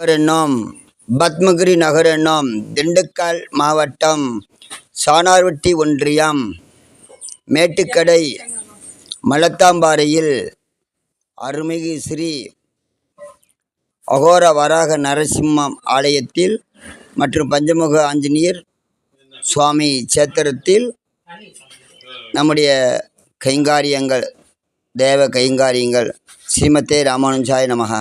என்னும் பத்மகிரி நகர் என்னும் திண்டுக்கல் மாவட்டம் சானார்வட்டி ஒன்றியம் மேட்டுக்கடை மலத்தாம்பாறையில் அருள்மிகு ஸ்ரீ அகோர வராக நரசிம்மம் ஆலயத்தில் மற்றும் பஞ்சமுக ஆஞ்சநேயர் சுவாமி சேத்திரத்தில் நம்முடைய கைங்காரியங்கள் தேவ கைங்காரியங்கள் ஸ்ரீமதே ராமானுஜாய நமஹ.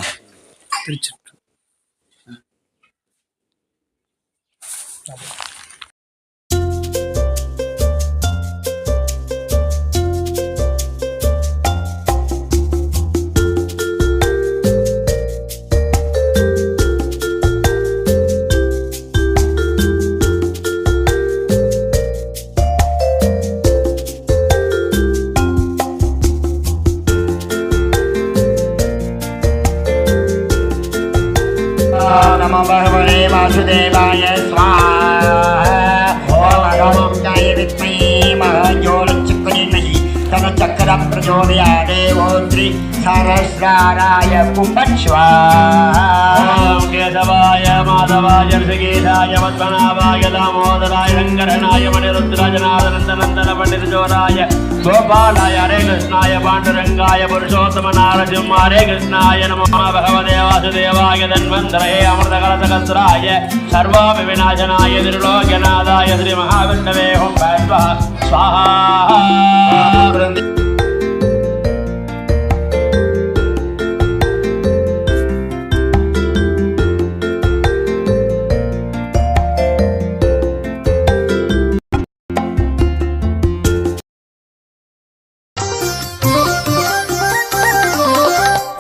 नमो भगवते वासुदेवाय स्वाहा। ओम अगमोक्ताय विद्महे महज्योतिश्चक्रधीमहि तन्न चक्रं प्रचोदयात्। ओम श्री सहस्राराय कुम्भं स्वाहा। ओम केशवाय माधवाय ऋषिकेशाय पद्मनाभाय दामोदराय रङ्गरणाय मणिरुद्राय नादनन्दनन्दन पण्डितजोराय गोपालाय हरे कृष्णाय पाण्डुरङ्गाय पुरुषोत्तम नारसिंह हरे कृष्णाय नमो भगवते वासुदेवाय धन्वन्तरे अमृतकलशकस्राय सर्वापि विनाशनाय त्रिलोक्यनाथाय श्री महाविष्णवे ओं स्वाहा।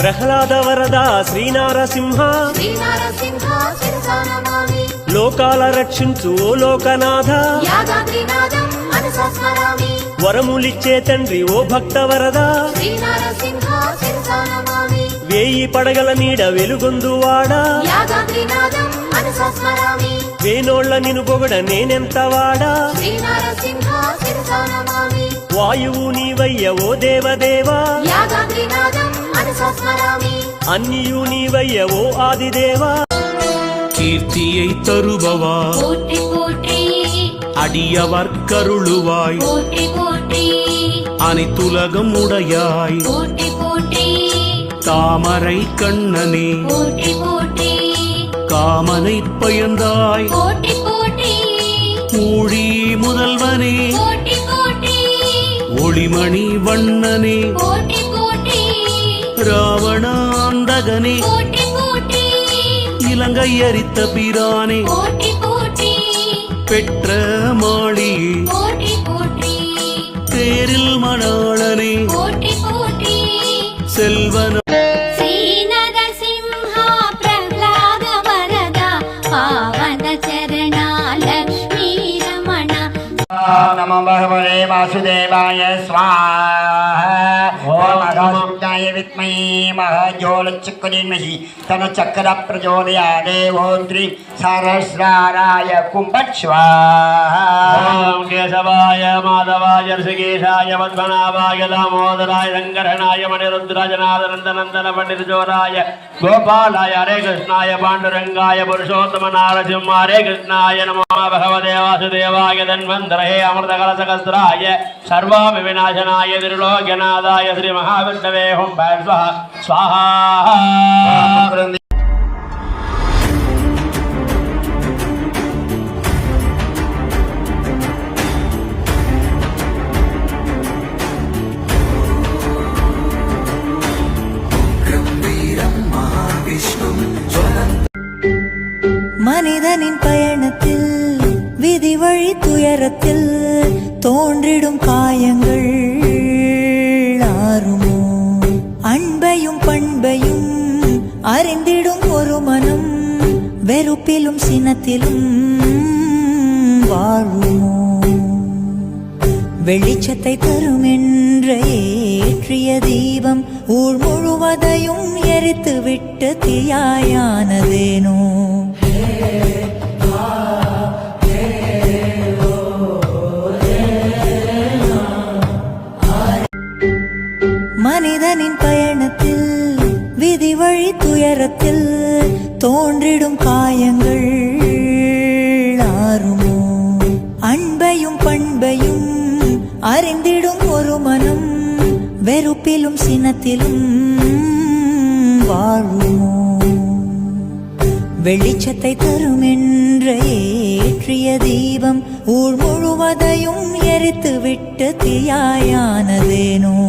ప్రహ్లాద వరద శ్రీనారసింహ లోకాల రక్షించు ఓ లోకనాథ వరములిచ్చే తండ్రి ఓ భక్త వరద వేయి పడగల నీడ వెలుగొందువాడా వేనోళ్ల నిను పొగడ నేనెంత వాడా వాయువు నీవయ్య ఓ దేవదేవా அந்நியு நீவைய ஓ ஆதிதேவா கீர்த்தியை தருபவா அடியவர் கருளுவாய் அனைத்துலகம் உடையாய் தாமரை கண்ணனே காமனை பயந்தாய் ஊழி முதல்வனே ஒளிமணி வண்ணனே ராவணாந்தகனே இலங்கை அரித்த பிரானே பெற்ற மாளி தேரில் மணாளனே செல்வன नमो भगवते वासुदेवाय स्वाहा। ओम अगमोक्ताय विद्महे महज्योतिश्चक्रधीमहि तन्न चक्रं प्रचोदयात्। ओम श्री सहस्राराय कुम्भं स्वाहा। ओम केशवाय माधवाय ऋषिकेशाय पद्मनाभाय दामोदराय रङ्गरणाय मणिरुद्राय नादनन्दनन्दन पण्डितजोराय गोपालाय हरे कृष्णाय पाण्डुरङ्गाय पुरुषोत्तम नारसिंह हरे कृष्णाय नमो भगवते वासुदेवाय धन्वन्तरे अमृतकलशकस्राय सर्वापि विनाशनाय त्रिलोक्यनाथाय श्री महाविष्णवे ओं स्वाहा। மனிதனின் பயணத்தில் விதி வழி துயரத்தில் தோன்றிடும் காயங்கள் ஆறுமோ அன்பையும் பண்பையும் அறிந்திடும் ஒரு மனம் வெறுப்பிலும் சினத்திலும் வாழுமோ வெளிச்சத்தை தரும் என்ற ஏற்றிய தீபம் ஊர் முழுவதையும் எரித்து விட்டு தீயாயானதேனோ மனிதனின் பயணத்தில் விதி வழி துயரத்தில் தோன்றி கீறிடும் காயங்கள் ஆறுமோ? அன்பையும் பண்பையும் அறிந்திடும் ஒரு மனம் வெறுப்பிலும் சினத்திலும் வாழுமோ? வெளிச்சத்தை தரும் என்ற ஏற்றிய தீபம் ஊர் முழுவதையும் எரித்து விட்டு தீயாயானதேனோ?